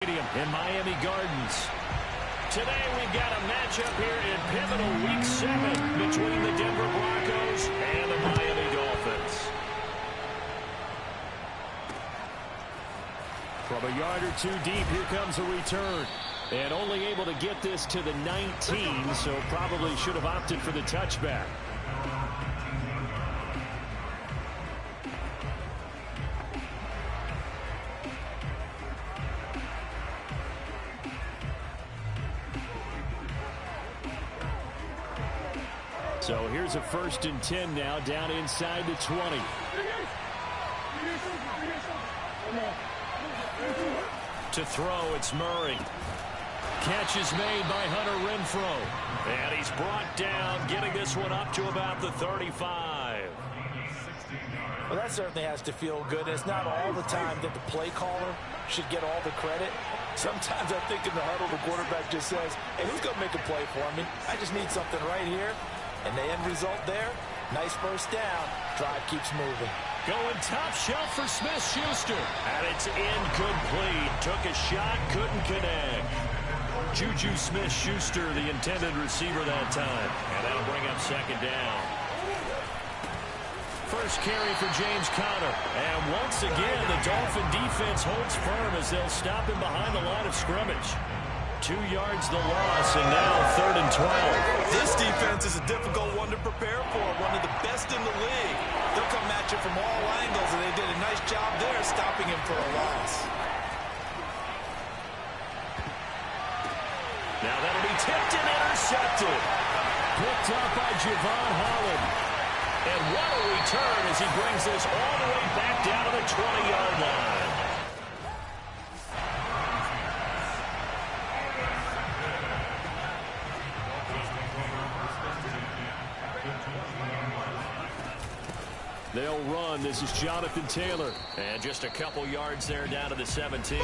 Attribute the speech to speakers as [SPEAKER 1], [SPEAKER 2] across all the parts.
[SPEAKER 1] In Miami Gardens. Today we've got a matchup here in pivotal Week 7 between the Denver Broncos and the Miami Dolphins. From a yard or two deep, here comes a return. And only able to get this to the 19, so probably should have opted for the touchback. So here's a 1st and 10 now, down inside the 20. To throw, it's Murray. Catch is made by Hunter Renfrow. And he's brought down, getting this one up to about the 35.
[SPEAKER 2] Well, that certainly has to feel good. It's not all the time that the play caller should get all the credit. Sometimes I think in the huddle, the quarterback just says, hey, who's going to make a play for me? I just need something right here. And the end result there, nice first down. Drive keeps moving.
[SPEAKER 1] Going top shelf for Smith-Schuster. And it's incomplete. Took a shot, couldn't connect. Juju Smith-Schuster, the intended receiver that time. And that'll bring up 2nd down. First carry for James Conner. And once again, the Dolphin defense holds firm as they'll stop him behind the line of scrimmage. 2 yards the loss, and now 3rd and 12.
[SPEAKER 2] This defense is a difficult one to prepare for, one of the best in the league. They'll come at you from all angles, and they did a nice job there stopping him for a loss.
[SPEAKER 1] Now that'll be tipped and intercepted. Picked up by Javon Holland. And what a return as he brings this all the way back down to the 20-yard line. They'll run. This is Jonathan Taylor. And just a couple yards there down to the 17.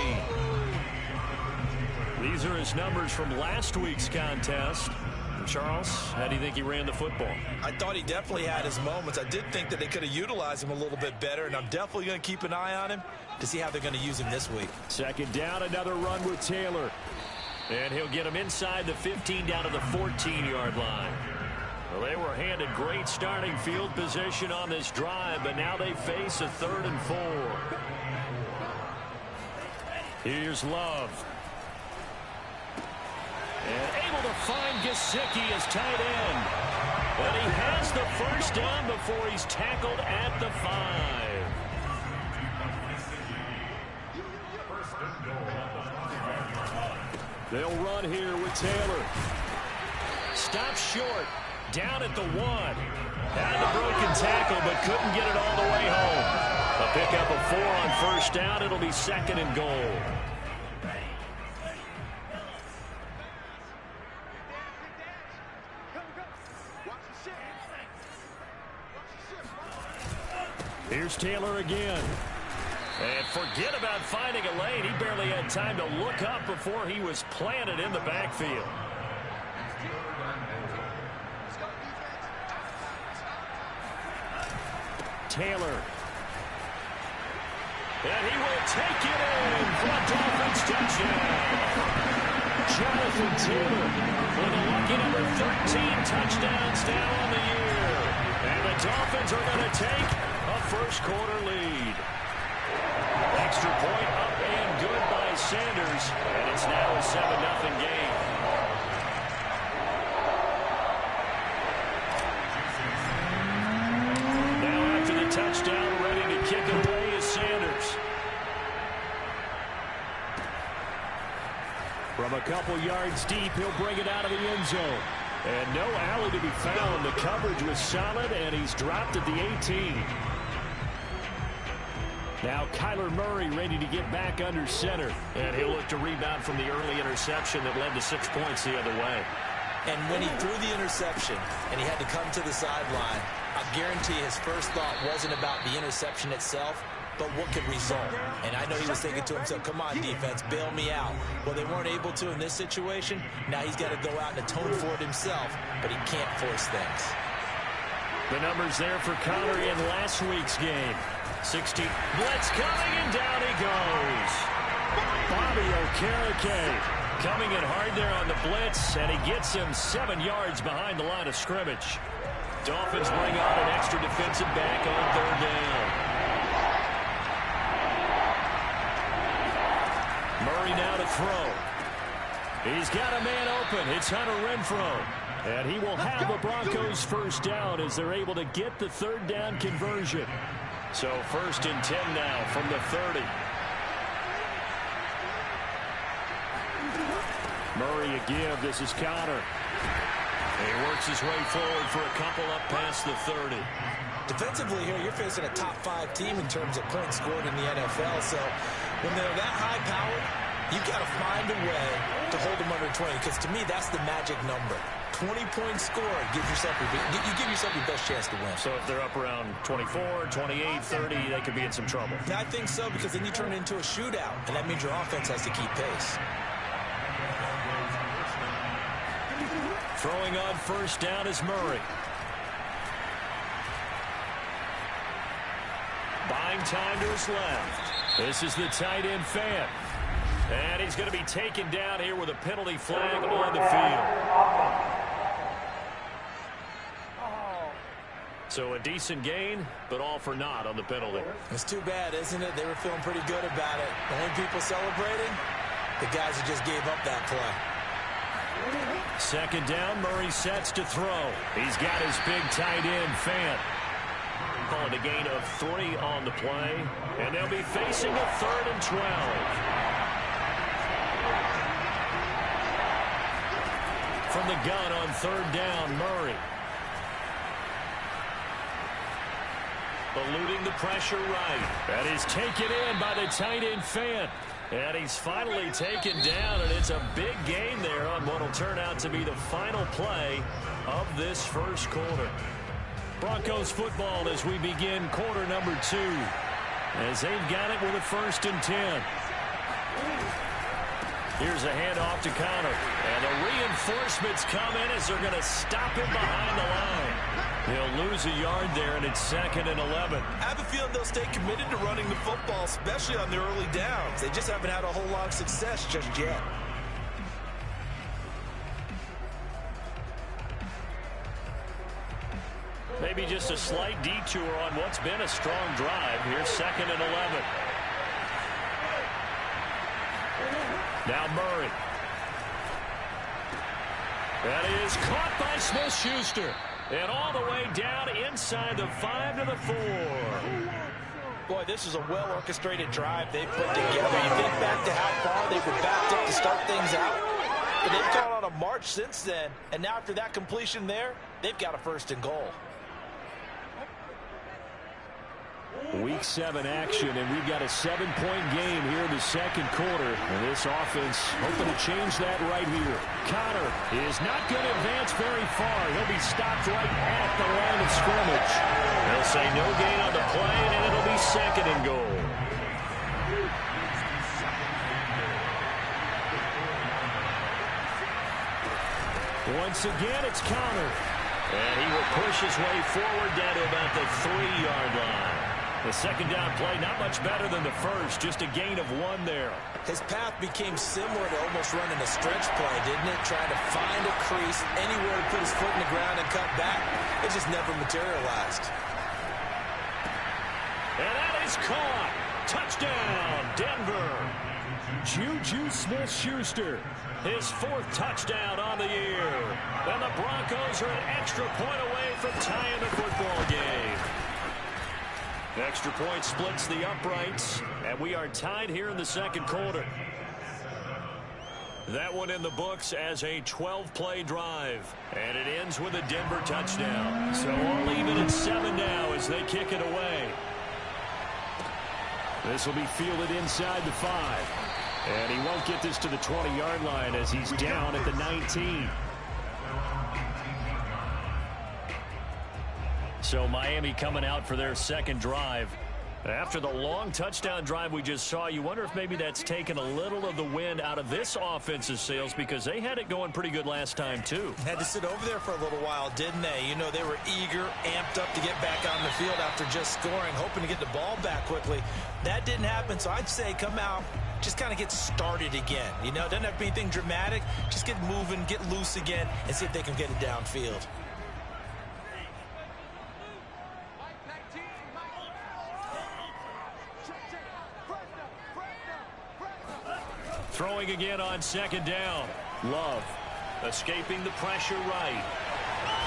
[SPEAKER 1] These are his numbers from last week's contest. Charles, how do you think he ran the football?
[SPEAKER 2] I thought he definitely had his moments. I did think that they could have utilized him a little bit better, and I'm definitely going to keep an eye on him to see how they're going to use him this week.
[SPEAKER 1] 2nd down, another run with Taylor. And he'll get him inside the 15 down to the 14-yard line. Well, they were handed great starting field position on this drive, but now they face a 3rd and 4. Here's Love. And able to find Gesicki as tight end. But he has the first down before he's tackled at the 5. They'll run here with Taylor. Stop short. Down at the 1. Had the broken tackle, but couldn't get it all the way home. A pickup of 4 on 1st down. It'll be 2nd and goal. Here's Taylor again. And forget about finding a lane. He barely had time to look up before he was planted in the backfield. Taylor. And he will take it in for a Dolphins touchdown. Jonathan Taylor with a lucky number 13 touchdowns down on the year. And the Dolphins are going to take a first-quarter lead. Extra point up and good by Sanders. And it's now a 7-0 game. Touchdown, ready to kick it away is Sanders. From a couple yards deep, he'll bring it out of the end zone. And no alley to be found. The coverage was solid, and he's dropped at the 18. Now Kyler Murray ready to get back under center. And he'll look to rebound from the early interception that led to 6 points the other way.
[SPEAKER 2] And when he threw the interception and he had to come to the sideline, I guarantee his first thought wasn't about the interception itself, but what could result. And I know he was thinking to himself, come on, defense, bail me out. Well, they weren't able to in this situation. Now he's got to go out and atone for it himself, but he can't force things.
[SPEAKER 1] The numbers there for Conner in last week's game. 16. Blitz coming, and down he goes. Bobby Okereke coming in hard there on the blitz, and he gets him 7 yards behind the line of scrimmage. Dolphins bring on an extra defensive back on 3rd down. Murray now to throw. He's got a man open. It's Hunter Renfrow. And he will have the Broncos first down as they're able to get the 3rd down conversion. So 1st and 10 now from the 30. Murray again. This is Connor. He works his way forward for a couple up past the 30.
[SPEAKER 2] Defensively here, you're facing a top 5 team in terms of points scored in the NFL. So when they're that high-powered, you've got to find a way to hold them under 20, because to me, that's the magic number. 20 points scored, you give yourself your best chance to win.
[SPEAKER 1] So if they're up around 24, 28, 30, they could be in some trouble.
[SPEAKER 2] Yeah, I think so, because then you turn it into a shootout, and that means your offense has to keep pace.
[SPEAKER 1] Throwing on 1st down is Murray. Buying time to his left. This is the tight end Fant. And he's going to be taken down here with a penalty flag on the field. So a decent gain, but all for naught on the penalty.
[SPEAKER 2] It's too bad, isn't it? They were feeling pretty good about it. The only people celebrating, the guys who just gave up that play.
[SPEAKER 1] 2nd down, Murray sets to throw. He's got his big tight end, Fant. Calling a gain of 3 on the play. And they'll be facing a 3rd and 12. From the gun on 3rd down, Murray. Eluding the pressure right. That is taken in by the tight end, Fant. And he's finally taken down, and it's a big gain there on what will turn out to be the final play of this 1st quarter. Broncos football as we begin quarter number 2, as they've got it with a 1st and 10. Here's a handoff to Connor, and the reinforcements come in as they're going to stop him behind the line. He'll lose a yard there, and it's 2nd and 11.
[SPEAKER 2] I have a feeling they'll stay committed to running the football, especially on their early downs. They just haven't had a whole lot of success just yet.
[SPEAKER 1] Maybe just a slight detour on what's been a strong drive. Here's 2nd and 11. Now Murray. That is caught by Smith-Schuster. And all the way down inside the 5 to the 4.
[SPEAKER 2] Boy, this is a well-orchestrated drive they've put together. You think back to how far they were backed up to start things out. But they've gone on a march since then. And now after that completion there, they've got a 1st and goal.
[SPEAKER 1] Week 7 action, and we've got a 7-point game here in the 2nd quarter. And this offense hoping to change that right here. Connor is not going to advance very far. He'll be stopped right at the line of scrimmage. They'll say no gain on the play, and it'll be 2nd and goal. Once again, it's Connor. And he will push his way forward down to about the 3-yard line. The 2nd down play, not much better than the 1st, just a gain of 1 there.
[SPEAKER 2] His path became similar to almost running a stretch play, didn't it? Trying to find a crease, anywhere to put his foot in the ground and cut back. It just never materialized.
[SPEAKER 1] And that is caught. Touchdown, Denver. Juju Smith-Schuster, his 4th touchdown on the year. And the Broncos are an extra point away from tying the football game. Extra point splits the uprights, and we are tied here in the 2nd quarter. That one in the books as a 12-play drive, and it ends with a Denver touchdown. So all even at 7 now as they kick it away. This will be fielded inside the 5, and he won't get this to the 20-yard line as he's down at the 19. So Miami coming out for their 2nd drive. After the long touchdown drive we just saw, you wonder if maybe that's taken a little of the wind out of this offensive sails, because they had it going pretty good last time too.
[SPEAKER 2] Had to sit over there for a little while, didn't they? You know, they were eager, amped up to get back on the field after just scoring, hoping to get the ball back quickly. That didn't happen, so I'd say come out, just kind of get started again. You know, doesn't have to be anything dramatic. Just get moving, get loose again, and see if they can get it downfield.
[SPEAKER 1] Throwing again on second down. Love escaping the pressure right.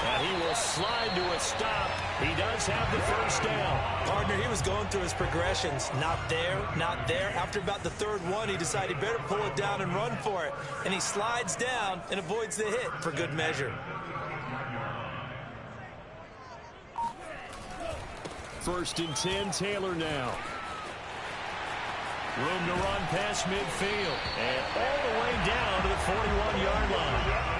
[SPEAKER 1] And he will slide to a stop. He does have the first down.
[SPEAKER 2] Partner, he was going through his progressions. Not there, not there. After about the third one, he decided he better pull it down and run for it. And he slides down and avoids the hit for good measure.
[SPEAKER 1] First and 10, Taylor now. Room to run past midfield. And all the way down to the 41-yard line.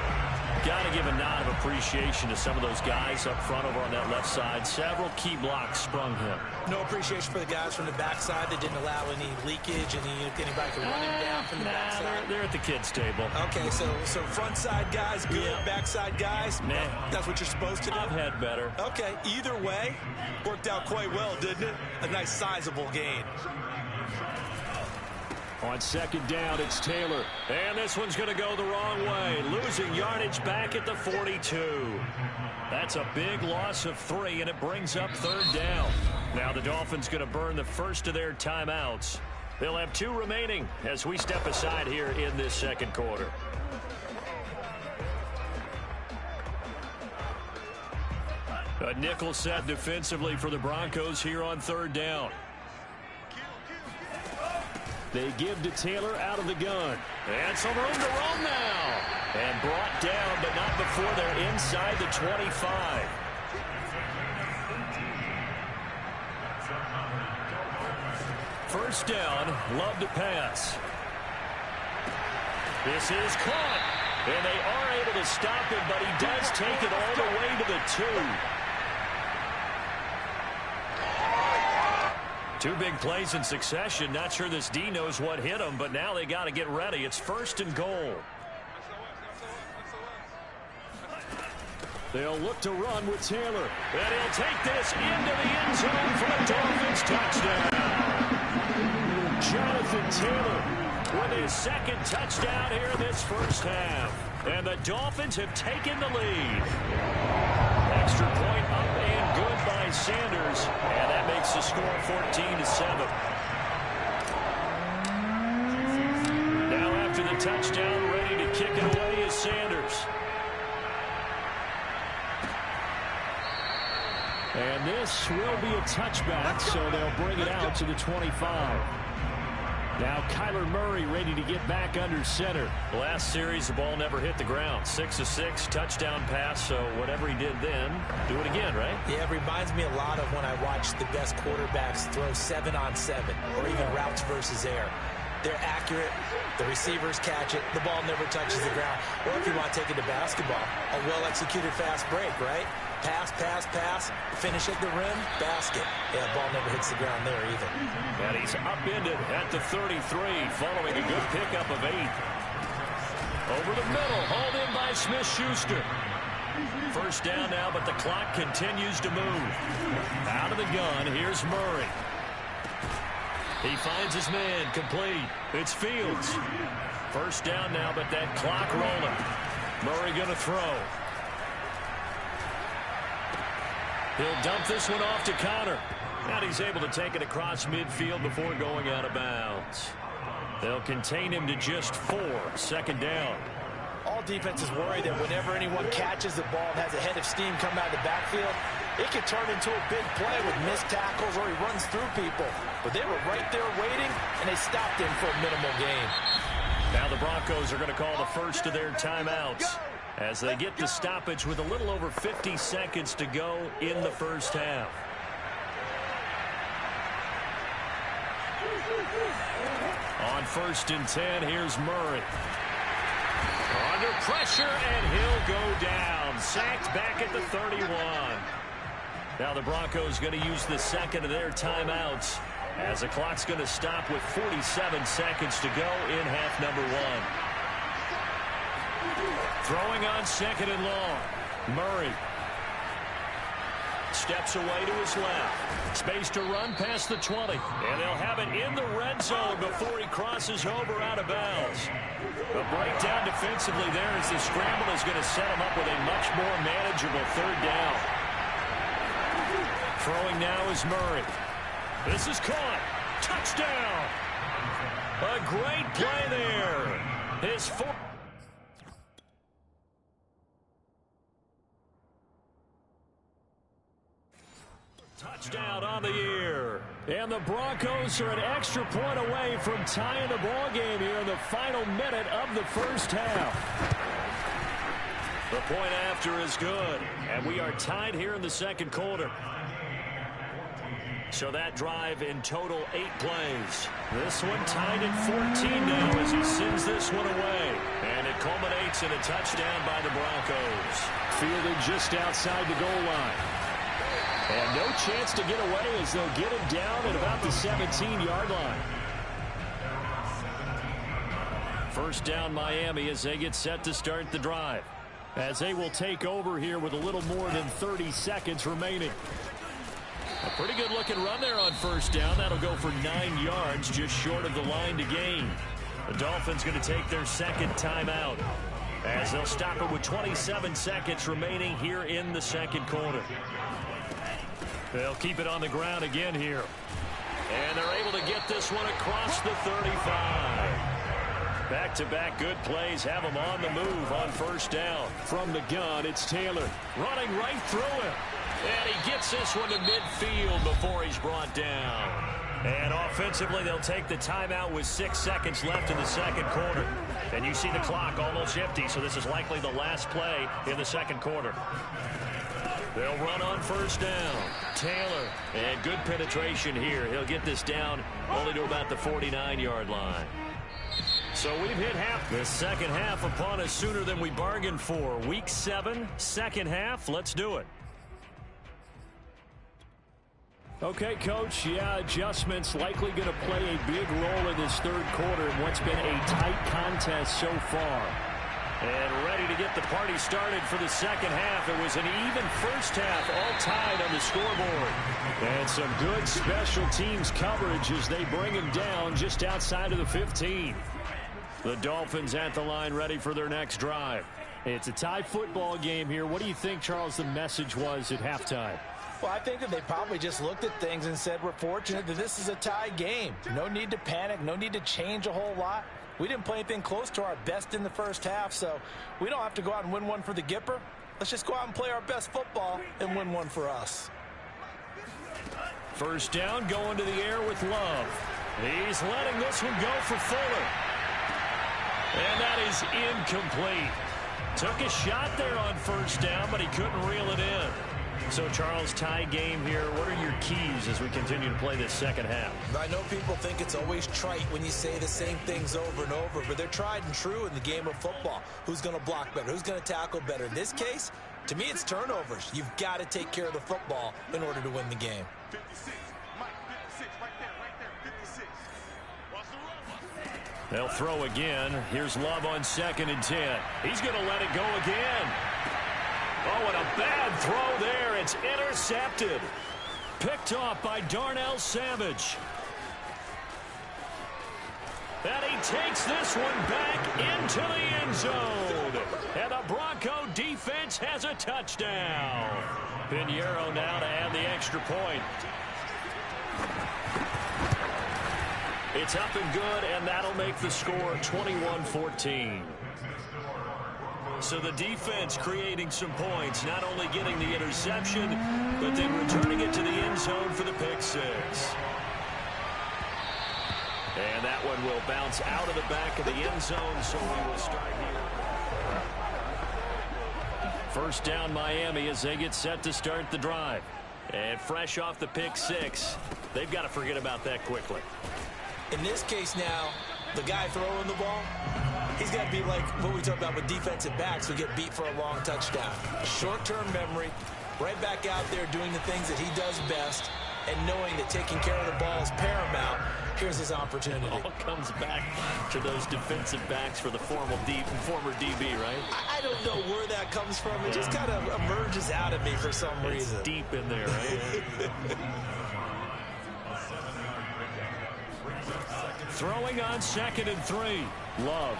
[SPEAKER 1] Got to give a nod of appreciation to some of those guys up front over on that left side. Several key blocks sprung him.
[SPEAKER 2] No appreciation for the guys from the backside that didn't allow any leakage, anybody could run him down from the backside.
[SPEAKER 1] They're at the kids' table.
[SPEAKER 2] Okay, so front side guys, good. Yeah. Backside guys,
[SPEAKER 1] nah.
[SPEAKER 2] That's what you're supposed to do?
[SPEAKER 1] I've had better.
[SPEAKER 2] Okay, either way, worked out quite well, didn't it? A nice sizable gain.
[SPEAKER 1] On second down, it's Taylor. And this one's going to go the wrong way. Losing yardage back at the 42. That's a big loss of 3, and it brings up third down. Now the Dolphins going to burn the first of their timeouts. They'll have 2 remaining as we step aside here in this second quarter. A nickel set defensively for the Broncos here on third down. They give to Taylor out of the gun. And some room to roam now. And brought down, but not before they're inside the 25. First down, Love to pass. This is caught. And they are able to stop him, but he does take it all the way to the 2. 2 big plays in succession. Not sure this D knows what hit him, but now they got to get ready. It's first and goal. They'll look to run with Taylor. And he'll take this into the end zone for a Dolphins touchdown. Jonathan Taylor with his second touchdown here in this first half. And the Dolphins have taken the lead. Extra point up and good by Sanders. And that makes the score 14-7. Now after the touchdown, ready to kick it away is Sanders. And this will be a touchback, so they'll bring it out to the 25. Now Kyler Murray ready to get back under center. Last series, the ball never hit the ground. 6 of 6, touchdown pass, so whatever he did then, do it again, right?
[SPEAKER 2] Yeah, it reminds me a lot of when I watch the best quarterbacks throw 7-on-7 or even routes versus air. They're accurate. The receivers catch it. The ball never touches the ground. Or if you want to take it to basketball, a well-executed fast break, right? Pass, pass, pass, finish at the rim, basket. Yeah, the ball never hits the ground there either.
[SPEAKER 1] And he's upended at the 33, following a good pickup of 8. Over the middle, hauled in by Smith-Schuster. First down now, but the clock continues to move. Out of the gun, here's Murray. He finds his man, complete. It's Fields. First down now, but that clock rolling. Murray going to throw. He'll dump this one off to Connor. And he's able to take it across midfield before going out of bounds. They'll contain him to just 4. Second down.
[SPEAKER 2] All defenses worry that whenever anyone catches the ball and has a head of steam come out of the backfield, it could turn into a big play with missed tackles or he runs through people. But they were right there waiting, and they stopped him for a minimal gain.
[SPEAKER 1] Now the Broncos are going to call the first of their timeouts as they get the stoppage with a little over 50 seconds to go in the first half. On first and 10, here's Murray. Under pressure, and he'll go down. Sacked back at the 31. Now the Broncos going to use the second of their timeouts as the clock's going to stop with 47 seconds to go in half number 1. Throwing on second and long. Murray. steps away to his left. Space to run past the 20. And they'll have it in the red zone before he crosses over out of bounds. The breakdown defensively there as the scramble is going to set him up with a much more manageable third down. Throwing now is Murray. This is caught. Touchdown. A great play there. His fourth. Touchdown on the year. And the Broncos are an extra point away from tying the ball game here in the final minute of the first half. The point after is good. And we are tied here in the second quarter. So that drive in total 8 plays. This one tied at 14 now as he sends this one away. And it culminates in a touchdown by the Broncos. Fielded just outside the goal line. And no chance to get away as they'll get him down at about the 17-yard line. First down Miami as they get set to start the drive. As they will take over here with a little more than 30 seconds remaining. A pretty good looking run there on first down. That'll go for 9 yards, just short of the line to gain. The Dolphins going to take their second timeout as they'll stop it with 27 seconds remaining here in the second quarter. They'll keep it on the ground again here. And they're able to get this one across the 35. Back-to-back good plays have them on the move on first down. From the gun, it's Taylor running right through him. And he gets this one to midfield before he's brought down. And offensively, they'll take the timeout with 6 seconds left in the second quarter. And you see the clock almost empty, so this is likely the last play in the second quarter. They'll run on first down. Taylor, and good penetration here. He'll get this down only to about the 49-yard line. So we've hit half. The second half upon us sooner than we bargained for. Week 7, second half. Let's do it. Okay, Coach, adjustments likely going to play a big role in this third quarter in what's been a tight contest so far. And ready to get the party started for the second half. It was an even first half, all tied on the scoreboard. And some good special teams coverage as they bring him down just outside of the 15. The Dolphins at the line ready for their next drive. It's a tie football game here. What do you think, Charles, the message was at halftime?
[SPEAKER 3] Well, I think that they probably just looked at things and said, we're fortunate that this is a tie game. No need to panic, no need to change a whole lot. We didn't play anything close to our best in the first half, so we don't have to go out and win one for the Gipper. Let's just go out and play our best football and win one for us.
[SPEAKER 1] First down, going to the air with Love. He's letting this one go for Fuller. And that is incomplete. Took a shot there on first down, but he couldn't reel it in. So, Charles, tie game here. What are your keys as we continue to play this second half?
[SPEAKER 2] I know people think it's always trite when you say the same things over and over, but they're tried and true in the game of football. Who's going to block better? Who's going to tackle better? In this case, to me, it's turnovers. You've got to take care of the football in order to win the game.
[SPEAKER 4] 56, Mike, 56, right there, 56. Watch the run.
[SPEAKER 1] They'll throw again. Here's Love on 2nd and 10. He's going to let it go again. Oh, and a bad throw there. It's intercepted. Picked off by Darnell Savage. And he takes this one back into the end zone. And the Bronco defense has a touchdown. Pinheiro now to add the extra point. It's up and good, and that'll make the score 21-14. So the defense creating some points, not only getting the interception, but then returning it to the end zone for the pick six. And that one will bounce out of the back of the end zone, so we will start here. First down Miami as they get set to start the drive. And fresh off the pick six, they've got to forget about that quickly.
[SPEAKER 2] In this case now, the guy throwing the ball, he's got to be like what we talked about with defensive backs who get beat for a long touchdown. Short-term memory, right back out there doing the things that he does best, and knowing that taking care of the ball is paramount, here's his opportunity.
[SPEAKER 1] It all comes back to those defensive backs for the former DB, right?
[SPEAKER 2] I don't know where that comes from. It just kind of emerges out of me for some reason.
[SPEAKER 1] It's deep in there, right? Throwing on 2nd and 3. Love.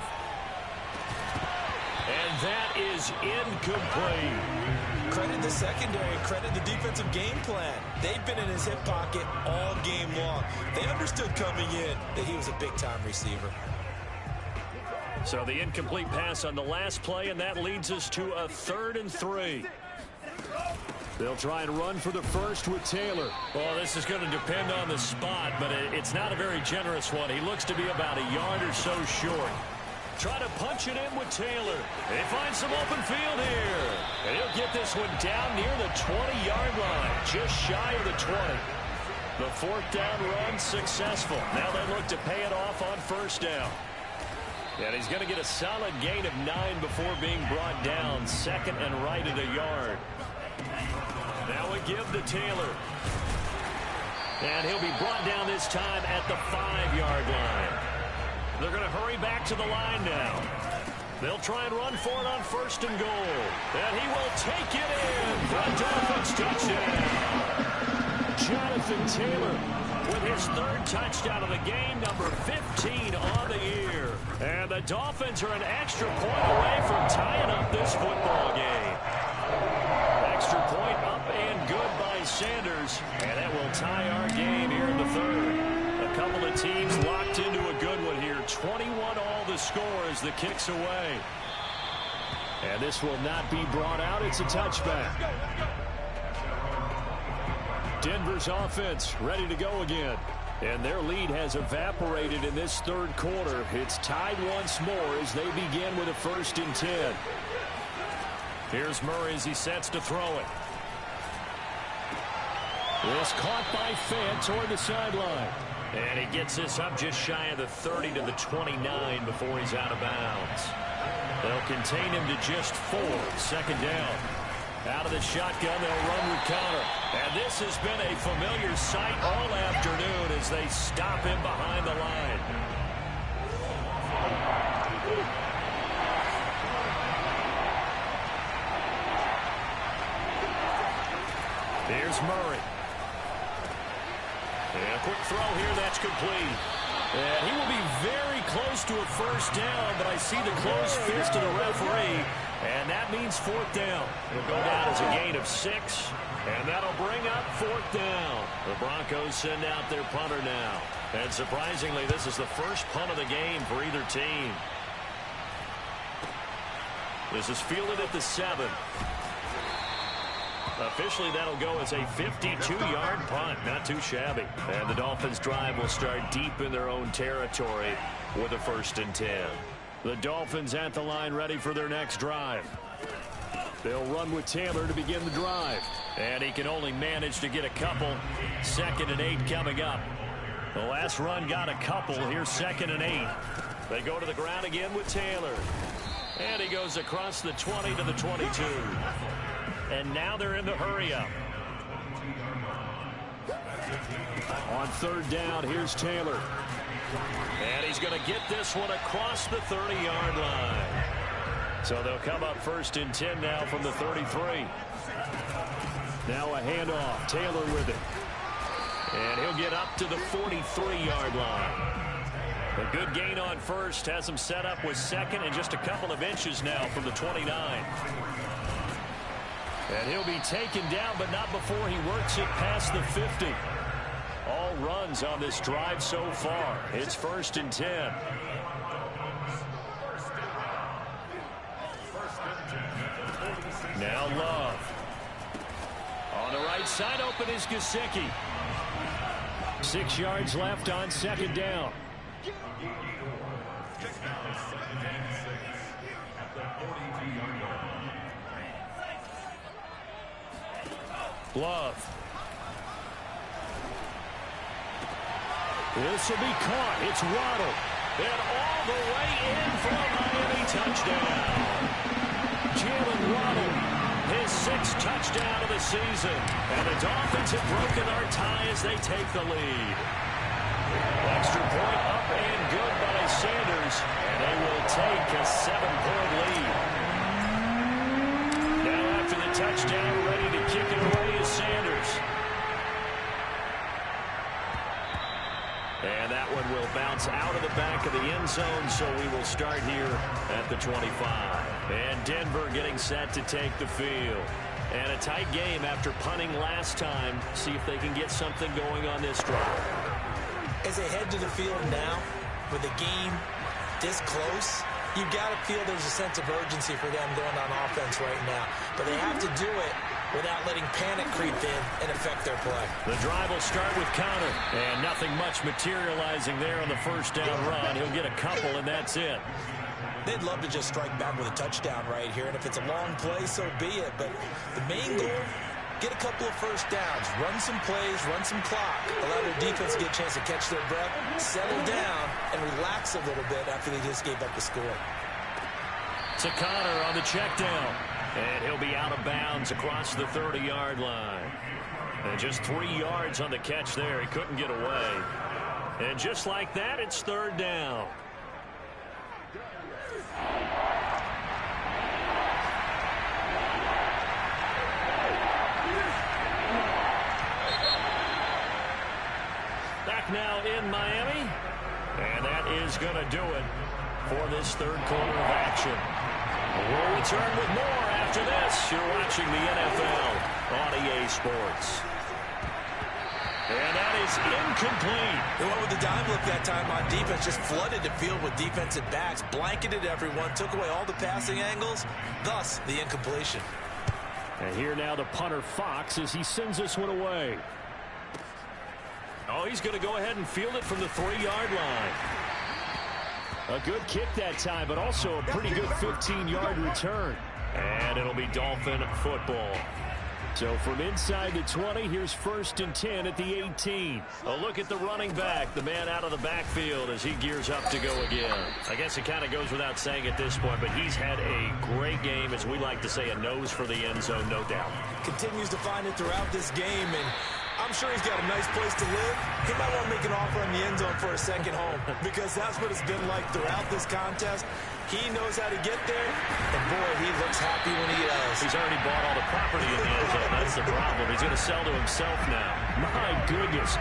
[SPEAKER 1] And that is incomplete.
[SPEAKER 2] Credit the secondary, credit the defensive game plan. They've been in his hip pocket all game long. They understood coming in that he was a big-time receiver.
[SPEAKER 1] So the incomplete pass on the last play, and that leads us to a 3rd and 3. They'll try and run for the first with Taylor. Well, this is going to depend on the spot, but it's not a very generous one. He looks to be about a yard or so short. Try to punch it in with Taylor. They find some open field here. And he'll get this one down near the 20-yard line, just shy of the 20. The 4th down run successful. Now they look to pay it off on 1st down. And he's going to get a solid gain of 9 before being brought down. 2nd and right at a yard. Now we give to Taylor. And he'll be brought down this time at the 5-yard line. They're going to hurry back to the line now. They'll try and run for it on 1st and goal. And he will take it in for a Dolphins touchdown. Jonathan Taylor with his 3rd touchdown of the game, number 15 on the year. And the Dolphins are an extra point away from tying up this football game. Extra point up and good by Sanders. And that will tie our game here in the 3rd. A couple of teams locked into a good one here. 21 all the score as the kick's away. And this will not be brought out. It's a touchback. Denver's offense ready to go again. And their lead has evaporated in this 3rd quarter. It's tied once more as they begin with a 1st and 10. Here's Murray as he sets to throw it. It's caught by Fant toward the sideline. And he gets this up just shy of the 30 to the 29 before he's out of bounds. They'll contain him to just 4. 2nd down. Out of the shotgun, they'll run with Connor. And this has been a familiar sight all afternoon as they stop him behind the line. Here's Murray. And a quick throw here, that's complete. And he will be very close to a 1st down, but I see the closed fist of the referee, and that means 4th down. It'll go down as a gain of 6, and that'll bring up 4th down. The Broncos send out their punter now. And surprisingly, this is the first punt of the game for either team. This is fielded at the 7. Officially, that'll go as a 52-yard punt. Not too shabby. And the Dolphins' drive will start deep in their own territory with a 1st and 10. The Dolphins at the line ready for their next drive. They'll run with Taylor to begin the drive. And he can only manage to get a couple. 2nd and 8 coming up. The last run got a couple. Here's 2nd and 8. They go to the ground again with Taylor. And he goes across the 20 to the 22. And now they're in the hurry-up. On 3rd down, here's Taylor. And he's going to get this one across the 30-yard line. So they'll come up 1st and 10 now from the 33. Now a handoff. Taylor with it. And he'll get up to the 43-yard line. A good gain on 1st. Has him set up with 2nd and just a couple of inches now from the 29. And he'll be taken down, but not before he works it past the 50. All runs on this drive so far. It's 1st and 10. Now Love. On the right side, open is Gesicki. 6 yards left on 2nd down. Love. This will be caught. It's Waddle. And all the way in for a Miami touchdown. Jalen Waddle, his 6th touchdown touchdown of the season. And the Dolphins have broken our tie as they take the lead. Extra point up and good by Sanders. And they will take a 7-point lead. Now after the touchdown, ready to kick it away is Sanders. And that one will bounce out of the back of the end zone, so we will start here at the 25. And Denver getting set to take the field. And a tight game after punting last time. See if they can get something going on this drive.
[SPEAKER 2] As they head to the field now, with the game this close, you've got to feel there's a sense of urgency for them going on offense right now. But they have to do it without letting panic creep in and affect their play.
[SPEAKER 1] The drive will start with Connor, and nothing much materializing there on the first down run. He'll get a couple, and that's it.
[SPEAKER 2] They'd love to just strike back with a touchdown right here, and if it's a long play, so be it. But the main goal, get a couple of first downs, run some plays, run some clock, allow their defense to get a chance to catch their breath, settle down, and relax a little bit after they just gave up the score.
[SPEAKER 1] To Connor on the check down. And he'll be out of bounds across the 30-yard line. And just 3 yards on the catch there. He couldn't get away. And just like that, it's third down. Back now in Miami. And that is going to do it for this third quarter of action. We'll return with more after this. You're watching the NFL on EA Sports. And that is incomplete.
[SPEAKER 2] They went with the dime look that time on defense, just flooded the field with defensive backs, blanketed everyone, took away all the passing angles, thus the incompletion.
[SPEAKER 1] And here now the punter Fox as he sends this one away. Oh, he's going to go ahead and field it from the 3-yard line. A good kick that time, but also a pretty good 15-yard return. And it'll be Dolphin football. So from inside the 20, here's 1st and 10 at the 18. A look at the running back, the man out of the backfield as he gears up to go again. I guess it kind of goes without saying at this point, but he's had a great game, as we like to say, a nose for the end zone, no doubt.
[SPEAKER 2] Continues to find it throughout this game, and I'm sure he's got a nice place to live. He might want to make an offer in the end zone for a second home, because that's what it's been like throughout this contest. He knows how to get there, and boy, he looks happy when he does.
[SPEAKER 1] He's already bought all the property in the end zone. That's the problem. He's going to sell to himself now. My goodness,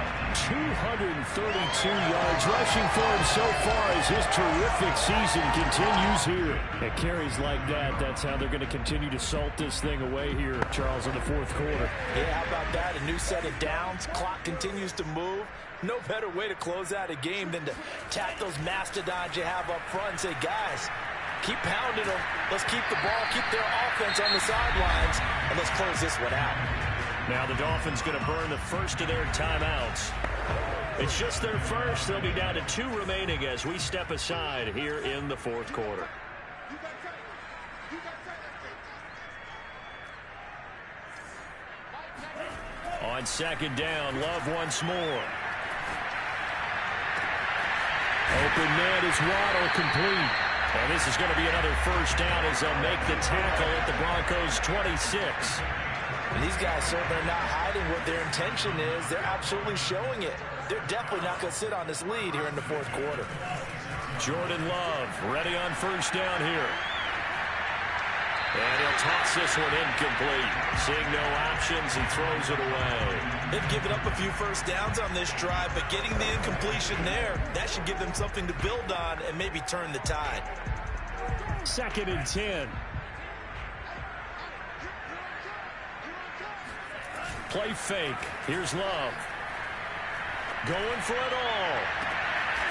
[SPEAKER 1] 232 yards rushing for him so far as his terrific season continues here. At carries like that, that's how they're going to continue to salt this thing away here, Charles, in the fourth quarter.
[SPEAKER 3] Yeah, how about that? A new set of downs. Clock continues to move. No better way to close out a game than to tap those mastodons you have up front and say, guys, keep pounding them. Let's keep the ball, keep their offense on the sidelines, and let's close this one out.
[SPEAKER 1] Now the Dolphins going to burn the first of their timeouts. It's just their first. They'll be down to 2 remaining as we step aside here in the fourth quarter. On second down, Love once more. Open man is Waddle, complete. And this is going to be another first down as they'll make the tackle at the Broncos' 26.
[SPEAKER 3] And these guys certainly are not hiding what their intention is. They're absolutely showing it. They're definitely not going to sit on this lead here in the fourth quarter.
[SPEAKER 1] Jordan Love ready on first down here. And he'll toss this one incomplete. Seeing no options, he throws it away.
[SPEAKER 2] They've given up a few first downs on this drive, but getting the incompletion there, that should give them something to build on and maybe turn the tide.
[SPEAKER 1] 2nd and 10. Play fake. Here's Love. Going for it all.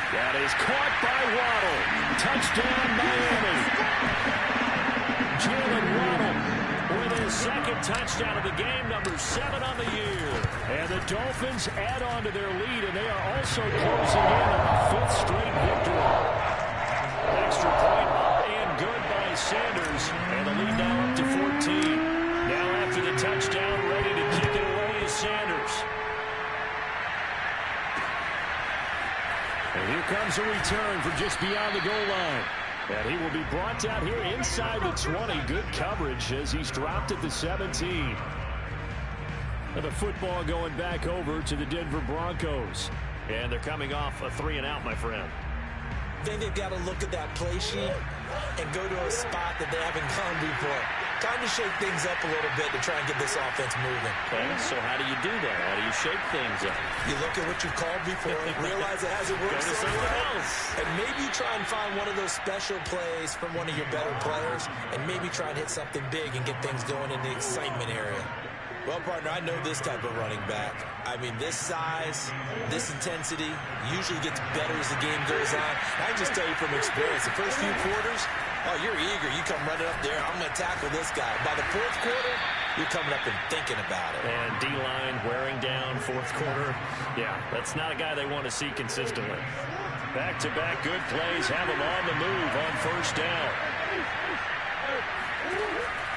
[SPEAKER 1] That is caught by Waddle. Touchdown, Miami. Jalen Waddle with his 2nd touchdown of the game, number 7 on the year. And the Dolphins add on to their lead, and they are also closing in on a 5th straight victory. Extra point up and good by Sanders, and the lead now up to 14. Now after the touchdown, ready to kick it away is Sanders. And here comes a return from just beyond the goal line. And he will be brought down here inside the 20. Good coverage as he's dropped at the 17. And the football going back over to the Denver Broncos. And they're coming off a 3-and-out, my friend.
[SPEAKER 2] I think they've got to look at that play sheet and go to a spot that they haven't gone before. Time to shake things up a little bit to try and get this offense moving.
[SPEAKER 1] Okay, so how do you do that? How do you shake things up?
[SPEAKER 2] You look at what you called before, realize it hasn't worked so well, and maybe try and find one of those special plays from one of your better players, and maybe try and hit something big and get things going in the excitement area. Well, partner, I know this type of running back. I mean, this size, this intensity usually gets better as the game goes on. I can just tell you from experience, the first few quarters, oh, you're eager. You come running up there, I'm going to tackle this guy. By the fourth quarter, you're coming up and thinking about it.
[SPEAKER 1] And D-line wearing down fourth quarter. Yeah, that's not a guy they want to see consistently. Back-to-back good plays have him on the move on first down.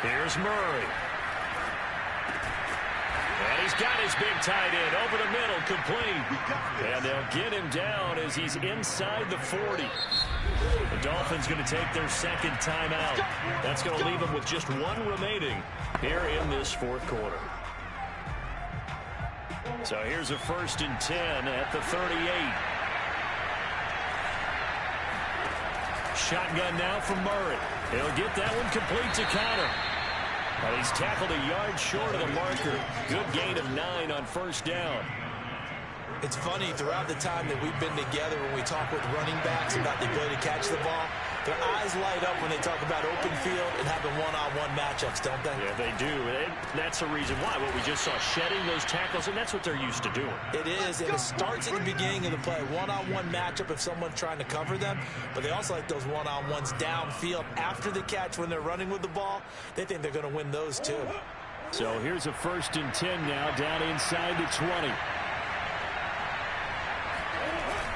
[SPEAKER 1] Here's Murray. And he's got his big tight end over the middle, complete. And they'll get him down as he's inside the 40. The Dolphins going to take their second timeout. That's going to leave them with just one remaining here in this fourth quarter. So here's a 1st and 10 at the 38. Shotgun now from Murray. He'll get that one complete to Conner. But he's tackled a yard short of the marker. Good gain of 9 on first down.
[SPEAKER 2] It's funny, throughout the time that we've been together, when we talk with running backs about the ability to catch the ball, their eyes light up when they talk about open field and having one-on-one matchups, don't they?
[SPEAKER 1] Yeah, they do. And that's the reason why. What we just saw, shedding those tackles, and that's what they're used to doing.
[SPEAKER 2] It is, and it starts at the beginning of the play. One-on-one matchup if someone's trying to cover them, but they also like those one-on-ones downfield after the catch when they're running with the ball. They think they're going to win those too.
[SPEAKER 1] So here's a 1st and 10 now, down inside the 20.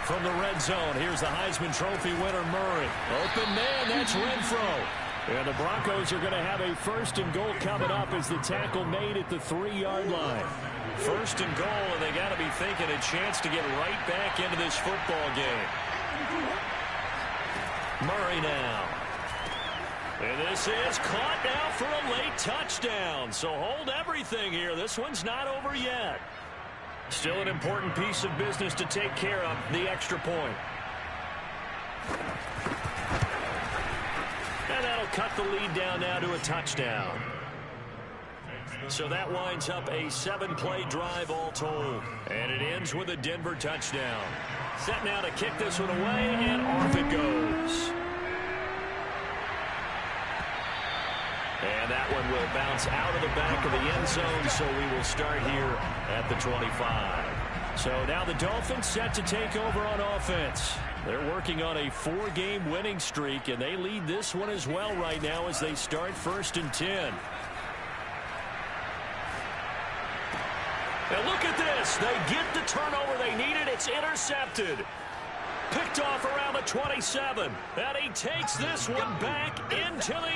[SPEAKER 1] From the red zone, here's the Heisman Trophy winner, Murray. Open man, that's Renfro. And the Broncos are going to have a 1st and goal coming up as the tackle made at the 3-yard line. 1st and goal, and they got to be thinking a chance to get right back into this football game. Murray now. And this is caught now for a late touchdown. So hold everything here. This one's not over yet. Still an important piece of business to take care of, the extra point. And that'll cut the lead down now to a touchdown. So that winds up a 7-play drive all told. And it ends with a Denver touchdown. Set now to kick this one away, and off it goes. And that one will bounce out of the back of the end zone, so we will start here at the 25. So now the Dolphins set to take over on offense. They're working on a 4-game winning streak, and they lead this one as well right now as they start 1st and 10. And look at this. They get the turnover they needed. It's intercepted. Picked off around the 27. And he takes this one back into the